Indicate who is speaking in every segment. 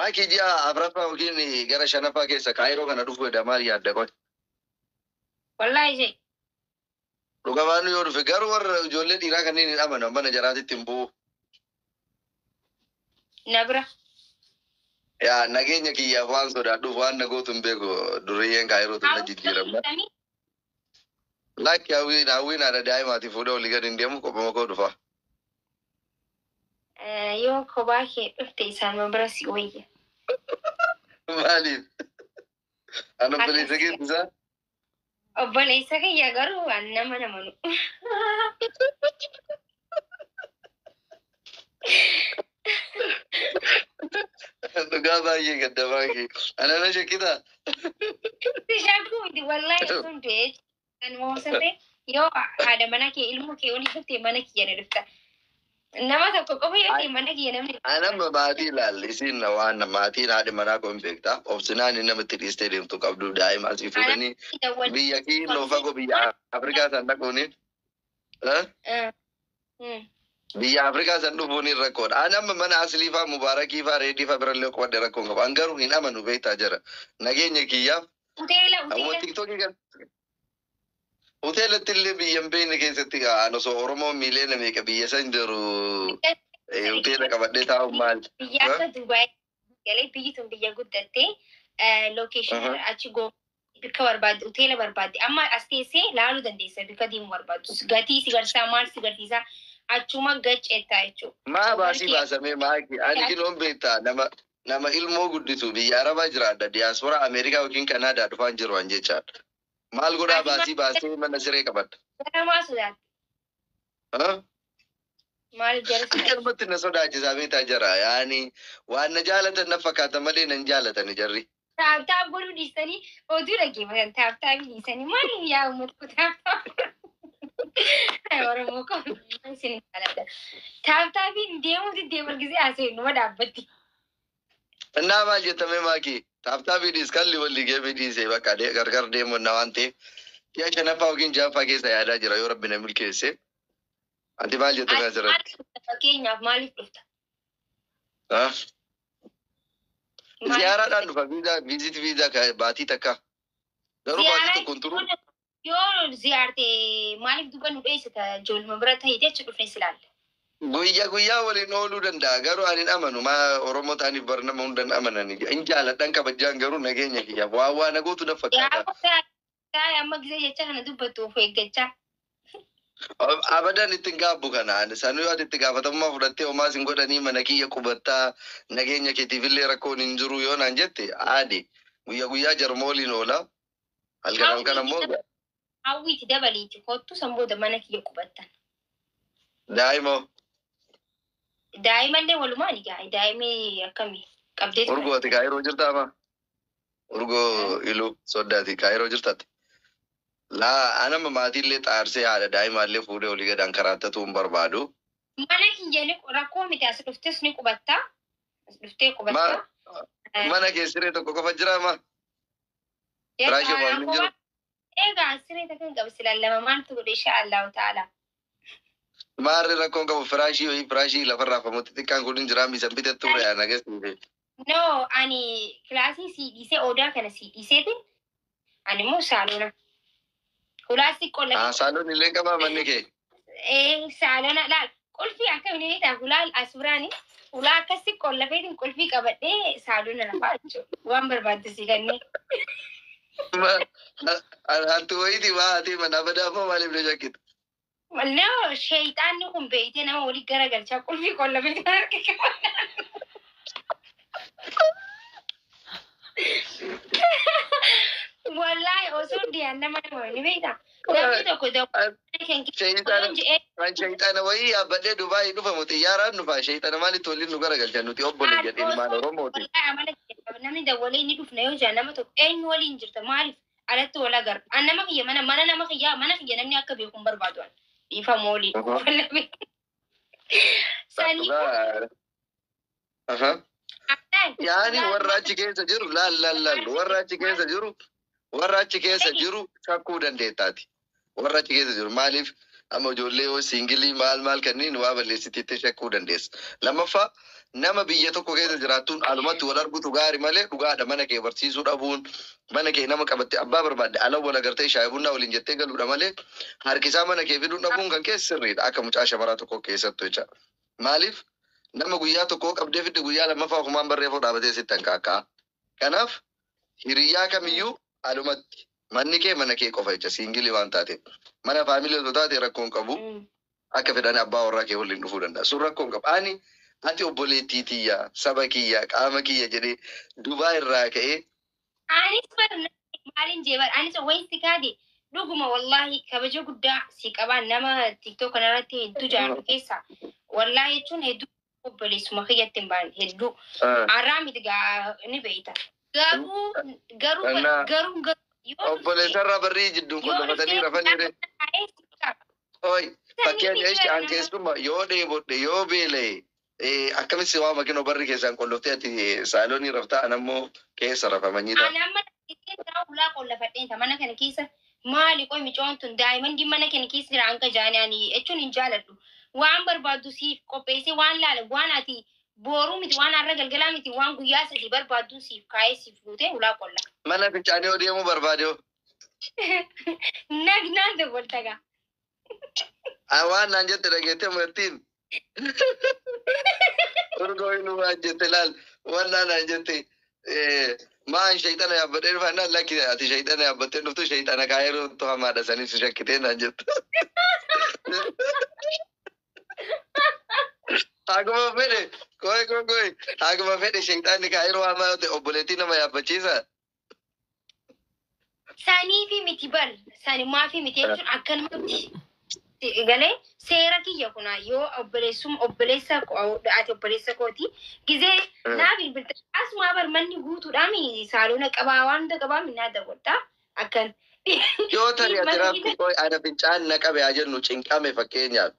Speaker 1: Maakii ji'a afuraffaa yookiin gara shanaffaa keessa kaayiroo kana dhufu maal yaadda qote?
Speaker 2: Wallaahi jee.
Speaker 1: Dhugamaan yoo dhufe garuu warra ijoollee dhiiraa kanneen hin amanan mana jaraatitti hin bu'u.
Speaker 2: Na bira.
Speaker 1: Yaa nageenya kiyyaaf waan sodaadhuuf waan nagootu hin beeku duriyyeen kaayirootu na jijjiiramna. Lakki hawwiin haadha daa'imaatiif fuudhee olii gadi hin deemu qophama koo dhufa.
Speaker 2: Yoo kophaa kee dhufte isaan bira si wayya.
Speaker 1: Maaliif? Ani obboleessa keessaa?
Speaker 2: Obboleessa kiyya garuu waan nama namanu.
Speaker 1: Dhugaa baay'ee gadda baay'ee. Ana na shakkitaa?
Speaker 2: Shakkuu miti wallaahi sun ta'ee kan moosate yoo haadha mana kee ilmu kee olii dhuftee mana kiyya ni dhufta. Nama tokko qofa yoo ta'e mana kiyya namni.
Speaker 1: Anamma maatii ilaalle isiin waan maatiin haadhi manaa kun beektaa obsinaan inni namatti dhiistee deemtu qabdu daa'ima asii fuudhanii biyya kiiloo fagoo biyya Afrikaa san dhaquuni. Biyya Afrikaa san dhufuun rakkoodha. Anamma mana asliifaa mubaarakii faa reedii faa birallee qobadde rakkoon qaba. An garuu hin amanu beektaa jira. Nageenya kiyyaaf. Hoteelatti illee biyyan beekne keessatti an osoo Oromoo miileena meeqa biyya san jiru hoteela qabadhee taa'u maal?
Speaker 2: Biyya akka Dubaay galee biyyi tun biyya guddattee lookeeshinii achi bikka barbaadde hoteela barbaadde amma as teessee laaluu dandeessa bikka deemu barbaaddu gatii si garsiisaa maal si garsiisaa achuma gaceettaa jechuudha.
Speaker 1: Maa baasii baasamee maaki ani kinoon beektaa nama ilmoo guddisu biyya Arabaa jiraadha diyaasporaa Ameerikaa yookiin Kanaadaa dhufaan jiru an jechaadha. Maal godhaa baasii baasee mana siree qabadda.
Speaker 2: Garamaa sodaata. Maal jarri
Speaker 1: Jalmatti na sodaachisaa beektaa jira yaani waan na jaalatan na fakkaata malee nan jaalatani jarri.
Speaker 2: Taaptaap godhuu dhiistanii oduu dhaggeeffatan taaptaabii dhiisanii maaliif yaa uummata taaptaap? Oromoo koo isin jaalladha. Taaptaabiin deemuuti deemal gisee haasa'e numa dhaabbatti.
Speaker 1: Innaa maal jettame maakii? Taaptaabiidhis kalli walii geemee dhiisee bakka gargar deemuun na waan ta'eef yaa shanaffaa yookiin jaaffaa keessa yaadaa jira yoo rabbi na milkeesse. Ati maal jettame asirratti?
Speaker 2: Fakkeenyaaf maaliif dhufta?
Speaker 1: Ziyaaraadhaan dhufa viizit viizaa baatii takka. Garuu baatii tokkoon turu.
Speaker 2: Yoo ziyaarte maaliif duba nu dheessita ijoollee bira ta'ee jecha dhufne silaalla.
Speaker 1: Guyyaa waliin ooluu danda'a garuu ani amanu maa Oromoo ta'aniif barnama hundan amananii hin jaaladhan kabajaan garuu nageenya kiyyaaf waa nagootu na fakkaata.
Speaker 2: Yaa amma gisee jecha kana dubbattu of eeggachaa.
Speaker 1: Abadan ittiin gaabbu kanaan sanuu yoo itti gaafatamummaa fudhattee homaas hin godhanii mana kiyya qubattaa nageenya keetiifillee rakkoon hin jiru yoo naan jette aadi guyyaa jarmooliin oola halkan ammoo
Speaker 2: hawwiiti dabaliiti kottu sanbooda mana kiyya qubattan.
Speaker 1: Daa'imoo.
Speaker 2: Daa'imallee walumaan daa'imee akkamii qabdee ture.
Speaker 1: Urgooti kaayiroo jirtaama? Urgoo iluu soddaati kaayiroo jirtaati. Anama maatiillee xaarsee haadha daa'imaallee fuudhee olii gadaan karaattatu hin barbaadu.
Speaker 2: Mana kiyya rakkoo miti as dhuftes ni qubattaa. As dhuftee qubattaa.
Speaker 1: Mana kee siree tokko qofa jiraama? Firaashii waan hin jiru.
Speaker 2: Egaa siree takka hin qabu silallama maaltu godhe insha Allahu ta'ala.
Speaker 1: Maarri rakkoon qabu firaashii lafarraa famutti xiqqaan kun hin jiraam isan bitattu re'aan agarsiise.
Speaker 2: No, ani kilaasii si dhiisee odaa kana si dhiiseetiin ani immoo saalona. Kulaasii qolla.
Speaker 1: Saalon illee qabaa manni kee.
Speaker 2: Saalona laal qulfii akkamiin ta'e kulaal asbiraani kulaa akkasii qolla feetiin qulfii qabadhee saalona lafaa jechuudha. Waan barbaaddisi kanneen.
Speaker 1: Hantu wayiiti waa ati mana badaafoo maaliif na shakkita?
Speaker 2: No, shayxaanni kun beeytee nama walii garagalchaa qulfii qolla feetiin harka wallahi osoo diyaan nama ni beektaa. Namni tokko
Speaker 1: shayxaana wayii yaabbadhee Dubaayii dhufamu xiyyaaraan dhufa shayxaana maalitti waliin nu garagalchan nuti obbolee jedhee ilmaan Oromooti.
Speaker 2: Namni dawwalee ni dhufna yoo jira nama tokko eenyu waliin jirta maaliif alatti wal agarra. An nama kiyya mana nama kiyya namni akka beeku hin barbaadu. Dhiifa moolii. Sanii.
Speaker 1: Yaani warra achi keessa jiru laal warra achi keessa jiru shakkuu dandeettaati. Warra achi keessa jiru maaliif amma ijoollee yoo siingilii maal kanneen waa balleessitiitti shakkuu dandeessa. Lammaffaa nama biyya tokko keessa jiraattuun alumatti wal arguutu gaarii malee dhugaadha mana kee barsiisuu dhabuun mana kee nama qabatte abbaa barbaadde ala wal agartee shaayii bunnaa waliin jettee galuudha malee harkisaa mana kee fiduun dhabuun kan keessa sirriidha akka mucaa shamaraa tokko keessattu jecha. Maaliif nama guyyaa tokko qabdee fidde guyyaa lammaffaa humaan barreeffoo dhaabatee sitti hanqaaqaa. Kanaaf hiriyyaa kamiyyuu alumatti manni kee mana kee qofa jecha siingilii waan taateef mana faamilii otoo taate rakkoon qabu akka fedhan abbaa warraa kee waliin dhufuu danda'a. Sun rakkoon qabu. Ani ati obboleettii tiyya saba kiyya qaama kiyya jedhee Dubaa irraa ka'ee.
Speaker 2: Anis maalin jeebar anis wayisi kaade dhuguma wallahi kabaja guddaa si qabaan nama TikTok kanarratti hedduu jaalatu keessa wallahi jechuun hedduu obboleessuma kiyyatti hin baane hedduu arraa miti ni beeyta garuu
Speaker 1: obboleessarraa barrii jidduun qollofatanii rafanii Oi, fakkeenyaaf an keessuma yoo dheebodhe yoo beela'e akkamitti waa makiinoo barri keessaan qolloftee ati saaloonii raftaa anammoo keessa rafamanii ta'a.
Speaker 2: Anamma keessaa ulaa qollafadheen mana kana keessa maali qoy micoon tun daa'iman mana kana keessa jira anka jaani'anii jechuun hin jaaladhu. Waan barbaaddu siif qopheessee waan laala waan ati booruu miti waan har'a galgalaa miti waan guyyaa sadii barbaaddu siif kaa'ee siif fuutee ulaa qolla.
Speaker 1: Mana fincaanii deemuu barbaade hoo?
Speaker 2: Nagnaan dabaltagaa.
Speaker 1: Waan naan jette dhageettee martiin. Urgoo inni waan jette laal waan naan jette maan shayxana yaabbadhee dhufaa naan lakki ati shayxana yaabbattee dhuftu shayxana kaayee tu hamaadha saniif shakkitee naan jette. Haguma fedhe koy haguma fedhe shayxanni kaayee hamaa yoo ta'e obboleettii nama yaabbachiisa.
Speaker 2: Sanii fi miti bar sani maafi miti jechuun akkanumatti. Galee seera kiyya kuna yoo obboleessa ati obboleessa kooti gizee naa bilbilta asuma bar manni guutuudhaan saaloona qabaa waan qabaa minnaa daawwadhaa akkan.
Speaker 1: Yoo tarii ati rafti qoy ana fincaan na qabe haa jennu cinqame fakkeenyaaf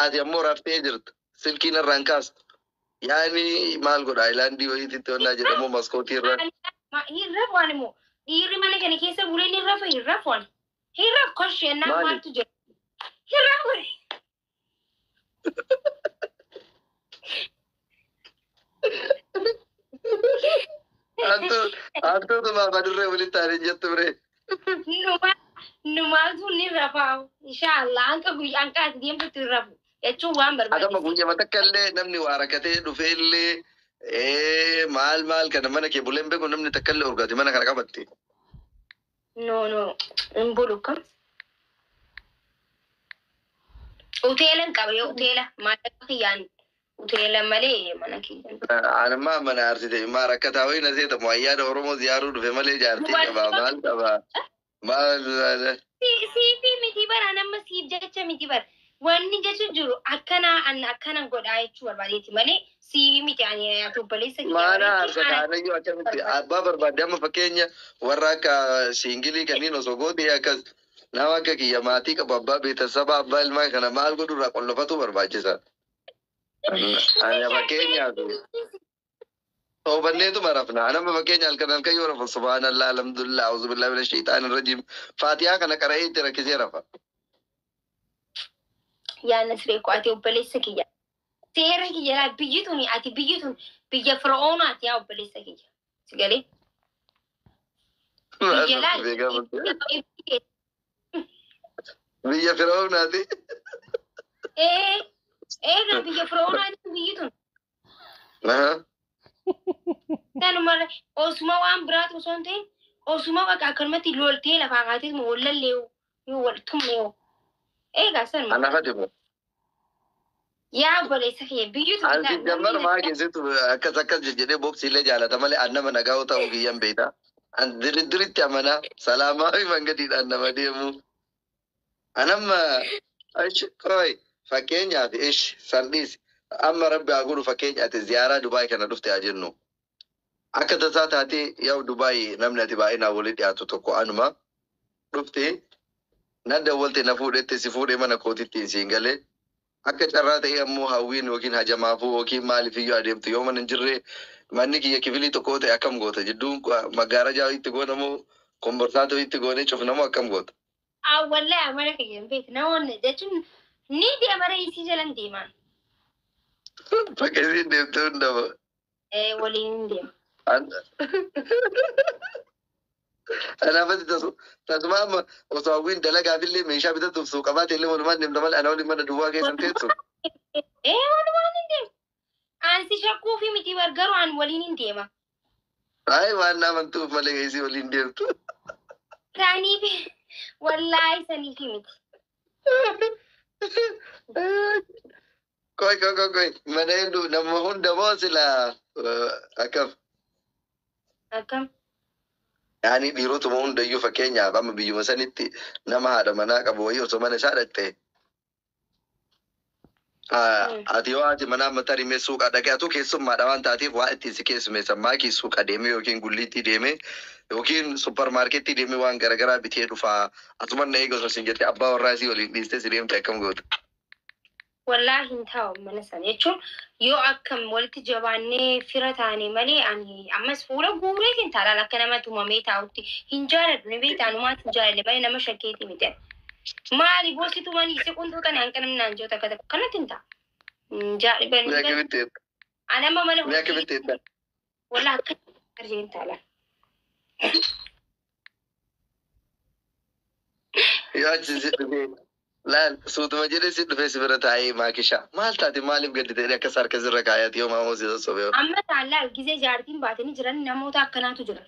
Speaker 1: ati ammoo raftee jirtu silkiin irraan kaastu yaani maal godha aayilaandii wayiititti onnaa jedhamu maskootii irra.
Speaker 2: Hirraf waan immoo dhiirri mana kana keessa buleen hirraf waan hirraf koshee naa maaltu jira. Hirraawwan.
Speaker 1: Antuutu maafadurree walitti aanee jettu biree.
Speaker 2: Numaaltu ni rafaa. Inshaallah anka ati deemtutti hin rafu. Jechuun waan barbaadu.
Speaker 1: Akkama guyyaa takka illee namni waa rakkatee dhufee illee maal kana mana kee buleen beeku namni takka illee urgaati mana kana qabatte.
Speaker 2: No hin bulu kam. Hoteelan qaba yoo hoteela maallaqa kiyyaan hoteela malee mana kiyyan.
Speaker 1: Anammaa mana arsite maa rakkataa wayii na seeta moo ayyaana Oromoo ziyaaruu dhufe malee jaartii qabaa maal qabaa maal.
Speaker 2: Siifi miti bara nama siif jecha miti bara wanni jechuun jiru akkana godhaa jechuu barbaadeeti malee siifi miti ani obboleessa kiyyaa.
Speaker 1: Maana arsata anayyuu akkamitti abbaa barbaadde amma fakkeenya warra akka siingilii kanneen osoo gootee akkas. Nama akka kiyya maatii qabu abbaa beeksisaba abbaa ilmaa kana maal godhu irraa qollofatu barbaachisa. Ani fakkeenyaaf toobanneetuma rafna. Nama fakkeenya halkan yoo rafu subhaanallah alhamdulillah auzu billahi minash shaytaanir rajiim faatiyaa kana qara'ee itti rakkisee rafa.
Speaker 2: Yaa Nasree ko ati obboleessa kiyya. Seera kiyya laa biyyi tun biyya Fir'oonaati yaa obboleessa kiyya. Si galee? Biyya laa.
Speaker 1: Biyya Fir'oonaati.
Speaker 2: Eega biyya Fir'oonaati biyyi tun. Kanuma osuma waan biraatu osoo hin ta'in osuma bakka akkanumatti loltee lafaa kaatee wallallee yoo wal tumne yoo. Eegaa sanuma.
Speaker 1: Anafa deemu.
Speaker 2: Yaa obboleessa kiyya biyyi tun.
Speaker 1: Anti jammar maa keessattu akkas jedhee boksiilee jaalata malee annama nagaa ta'uu kiyyan beektaa. An diritti amanaa salaamaa fi mangadiidhaan nama deemu. Anamma qoy fakkeenyaaf sandhiis amma rabbi haa godhu fakkeenya ati ziyaaraa Dubaay kana dhufte haa jennu. Akka tasaa taatee yoo Dubaay namni ati baay'inaan walitti dhiyaatu tokko anuma dhufte na dawwalte na fuudhette si fuudhee mana kootitti siin galee akka carraa ta'e ammoo hawwiin yookiin hajamaafuu yookiin maaliif iyyuu adeemtu yoo mana hin jirre manni kiyya kifilii tokko ta'e akkam goota jidduun maggaarajaa itti goonamoo komborsaatoo itti goonee cufnamoo akkam goota.
Speaker 2: Wallahi amana kiyyan beek namoonni jechuun ni deemara isii jalan deeman.
Speaker 1: Fakkeetiin deemtee hundaba.
Speaker 2: waliin hin deema.
Speaker 1: Anaafatti tasuma amma osoo hawwiin dalagaafillee meeshaa bitatuuf suuqamaa ta'ellee walumaan deemta malee ana waliin mana duwwaa keessan teessu.
Speaker 2: Walumaan hin deema. Ansi shakkuu fi miti garuu an waliin hin deema.
Speaker 1: Ay waan amantuuf malee geessii waliin deemtu.
Speaker 2: Saniif wallaahi saniif miti.
Speaker 1: Koy. Mana hindu nama hunda moo silaa akkam.
Speaker 2: Akkam.
Speaker 1: Yaani dhiirotuma hundayyuu fakkeenyaaf amma biyyuma sanitti nama haadha manaa qabu wayii osoo mana isaa dhaqxee. Ati yoo ati mana amma tarimee suuqa dhaqee atu keessummaadha waan taateef waa ittiin si keessummeessan maakii suuqa deemee yookiin gulliitti deemee yookiin supparmaarkettii deemee waan garagaraa bitee dhufaa asuman na eegatu sin jettee abbaa warraa isii waliin dhiistee si deemte akkam goota.
Speaker 2: Wallaahi hin taa'u mana sana jechuun yoo akkam walitti jabaannee fira taane malee ani ammas fuula guuree hin taalaan akka nama tumamee taa'utti hin jaaladhu ni beektaa numaatti hin jaaladhe malee nama shakkeetti miti. Maali boossi tumanii si quntuutan hanqa namni naan jiru takka takka kanatti hin ta'a. Jaadhiban anama mana hojii wallaahi akka arjee hin taalaan.
Speaker 1: Yaachisi dhufee laal suutuma jedhee si dhufee si bira taa'ee maakishaa maal taate maaliif gadi ta'ee akka sarka sirra kaayaati yoo maamoo si sossobee.
Speaker 2: Amma taallaa gizee jaartiin baatanii jiran namoota akkanaatu jira.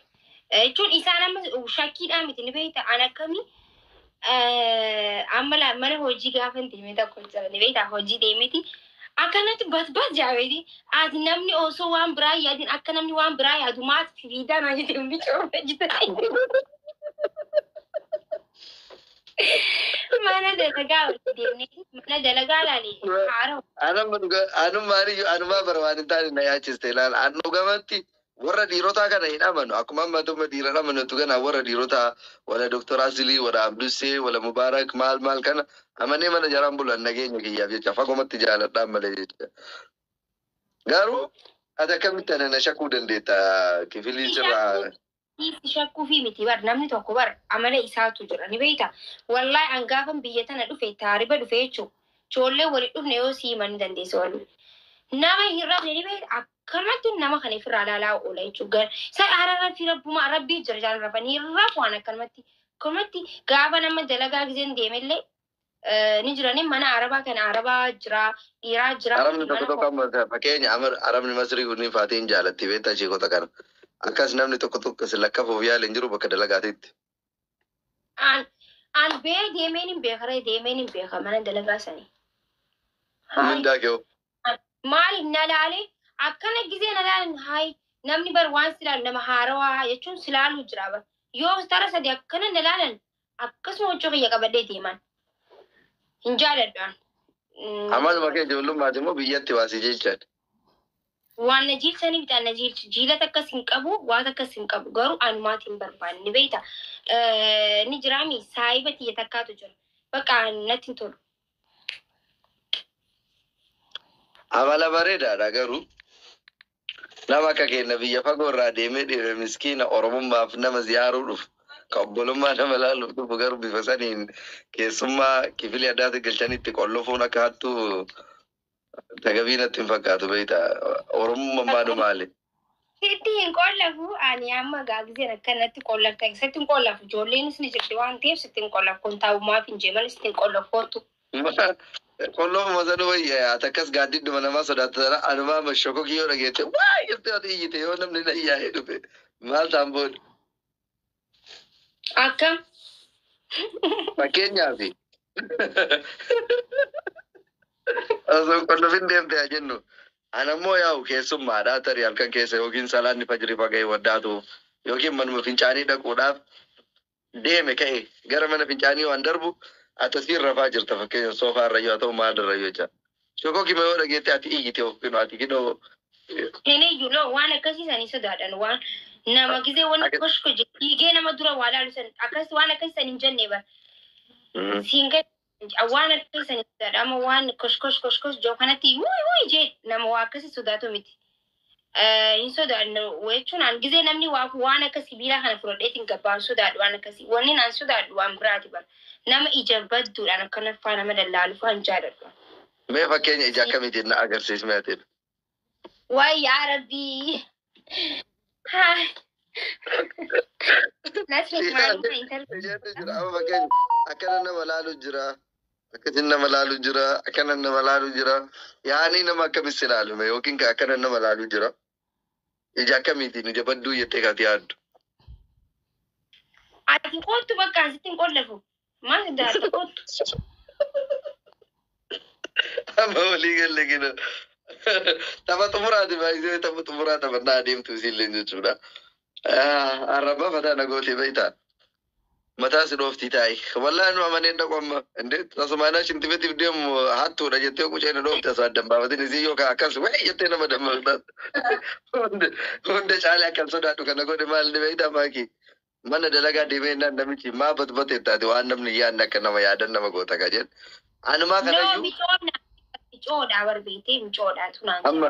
Speaker 2: Jechuun isaan amma shakkiidhaan miti ni beekta an akkamii amma mana hojii gaafa hin deemee tokko jira ni beekta hojii deemeeti akkanatti bat jaabeeti ati namni osoo waan biraa yaadin akka namni waan biraa yaadu maati fiidaan haa jedhee humni coofee jitanii. Mana dalagaa walitti deemnee mana dalagaa laalee haara'u.
Speaker 1: Anumaa bara waan hin taane na yaachiste ilaala. An dhugamatti warra dhiirotaa kana hin amanu. Akkuma ammatuma dhiira amanatu kana warra dhiirotaa wala Dr. Asilii wala Abdussee wala Mubaarak maal kana amanee mana jaraan bulan nageenya kiyyaaf jecha fagomatti jaaladhaan malee jecha. Garuu ati akkamitti ana na shakkuu dandeetta kifilii sirraa.
Speaker 2: Shakkuu fi miti bar namni tokko bar amala isaatu jira ni beekta. Wallaahi an gaafan biyya tana dhufe taariba dhufe jechuun ijoollee waliin dhufne yoo siimanii dandeessa walu. Nama hin rabne ni beekta akkanatti nama kana ofirraa ilaalaa oola jechuudha. Isa haaraan fi rabbuma rabbii jira jaan rafanii rafu waan akkanumatti gaafa nama dalagaa gizeen deemellee ni jiranii mana arabaa kana arabaa jira dhiiraa jira.
Speaker 1: Arabni tokko fakkeenya arabni Masrii kunniin faatiin jaalatti beektaa sheekota kana. Akkas namni tokko si lakkafuuf yaala hin jiru bakka dalagaatitti.
Speaker 2: An bee deemeen hin beeka mana dalagaa sanii.
Speaker 1: Mindaa kee
Speaker 2: Maali na laale akkana gizee na laalan hayi namni bar waan silaalu nama haarawaa jechuun silaaluu jira bar. Yoo tara sadi akkana na laalan akkasuma hojii kiyya qabadhee deeman. Hin jaaladhaan.
Speaker 1: Amaluma kee ijoollummaati immoo biyyatti waasii jechaadha.
Speaker 2: Waan na jiilsanii bitaan na jiilata akkas hin qabu waan akkas hin qabu garuu anumaatiin barbaanne ni beekta. Ni jiraami saayiba tiyya takkaatu jira bakka natti hin tolu.
Speaker 1: Amala bareedaadha garuu nama akka keenya biyya fagoo irraa deemee miskiina oromummaaf nama ziyaaruu dhufu kan obbolummaa nama laaluuf dhufu garuu bifa saniin keessummaa kifilii addaatti galchanitti qollofuun akka hattuu tagabii natti hin fakkaatu beekta oromummaan maali.
Speaker 2: Sitti hin qollafu ani amma gaazexeen akkanatti qollafta sitti hin qollafu ijoolleenis ni jirti waan ta'eef sitti hin qollafu kun taa'ummaaf hin jeemal sitti hin qollafootu.
Speaker 1: Qollofuma sanuu wayyaa takkas gaaddidhuma namaa sodaatana anumaa mashokoo kiyyoo dhageette waa jirti ati iyyite yoo namni na iyyaa'ee dhufe maal ta'an booda.
Speaker 2: Akkam.
Speaker 1: Fakkeenyaaf osoo qollofin deemte haa jennu anammoo yaa'u keessummaadhaa tarii halkan keessa yookiin salaanni fajrii faga'ee waddaatuuf yookiin manuma fincaanii dhaquudhaaf deeme ka'e gara mana fincaanii waan darbu atasiin rafaa jirta fakkeenya soofaa irra yoo ta'u maal irra yoo jaa shokoo kima yoo dhageette ati iyyite of kino ati kidoo.
Speaker 2: Eneeyyuu no waan akkasiisanii sodaadhan waan nama gizee waan koshko dhiigee nama dura waa laalu san akkas waan akkasiisan hin jenne bara. Siinga waan akkasiisan sodaadha amma waan koshkosh joo kanatti wuy jee nama waa akkasii sodaatu miti. Hin sodaadhu jechuun an gizee namni waan akkasii biilaa kana fudhadheetiin gabbaan sodaadhu waan akkasii wanni naan sodaadhu waan biraati bara. Nama ija badduudhaan akkana faa nama dallaaluuf waan jaaladhu.
Speaker 1: Mee fakkeenya ija akkamiitiin na agarsiis meetiin.
Speaker 2: Waay yaa Rabbii. Haa. Nasreef maaluma interview.
Speaker 1: Ijaatu jira amma fakkeenya akkana nama laalu jira. Akkasin nama laalu jira. Akkana nama laalu jira. Yaanii nama akkamis ilaalume yookiin akkana nama laalu jira. Ija akkamiitiin ija badduu jettee kaati yaaddu.
Speaker 2: Ati kootu bakka asitti hin qollafu. Maal daati kootu?
Speaker 1: Amma walii galle gina. Tapha xumuraati baay'isee tapha xumuraa taphannaa adeemtu isillee jechuudha. Arrabaa mataa nagootee beektaa. Mataa si dhooftii taa'i. Wallaan nu amanee dhaqu amma. Indee tasumaanaa shintifetiif deemu hattuudha jettee quceen dhoofte asoo addan baafatin isii yookaan akkas wayii jettee nama dammaqxan. Hunda caalee akkan sodaadhu kana godhe maal ni beektaa maakii. Mana dalagaa deemee namichi maa batbatee taate waan namni yaadne akka nama yaadan nama goota ka jedhu. Anumaa
Speaker 2: No,
Speaker 1: kanayyuu
Speaker 2: micoodhaa barbeetee micoodhaa tunaan.
Speaker 1: amma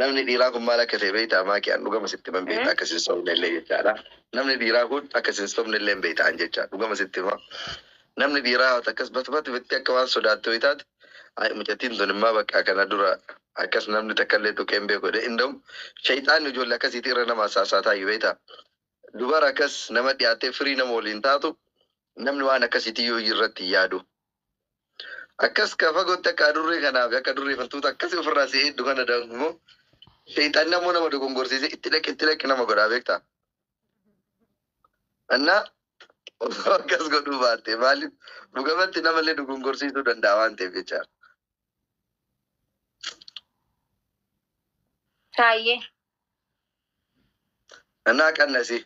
Speaker 1: namni dhiiraa kun maal akka ta'e beektaa maakii an dhugama sitti man beektaa akkasiin sobne illee jechaadha. Namni dhiiraa kun akkasiin sobne illee beektaan jecha dhugama sitti ma. Namni dhiiraa akkas batbatti bitti akka waan sodaattu taate mucattiin tun immoo bakka kana dura akkas namni takka illee tuqeen beeku indam shayxaan ijoollee akkasiitii irra nama saasaa taa'u beektaa. Dubara akkas nama dhiyaatee firii nama waliin taatu namni waan akkasiitii yoo irratti yaadu. Akkas ka fagootti akka adurree kanaaf akka adurree fantuuta akkasii ofirraa si'ee hedduu kana dangumoo shayxaan namoo nama dogongorsiisee itti dhaqe nama godhaa beektaa. Annaa osoo akkas godhuu baatte maaliif dhugamatti namallee dogongorsiisuu danda'a waan ta'eef jechaa.
Speaker 2: Taayyee.
Speaker 1: Annaa qannasi.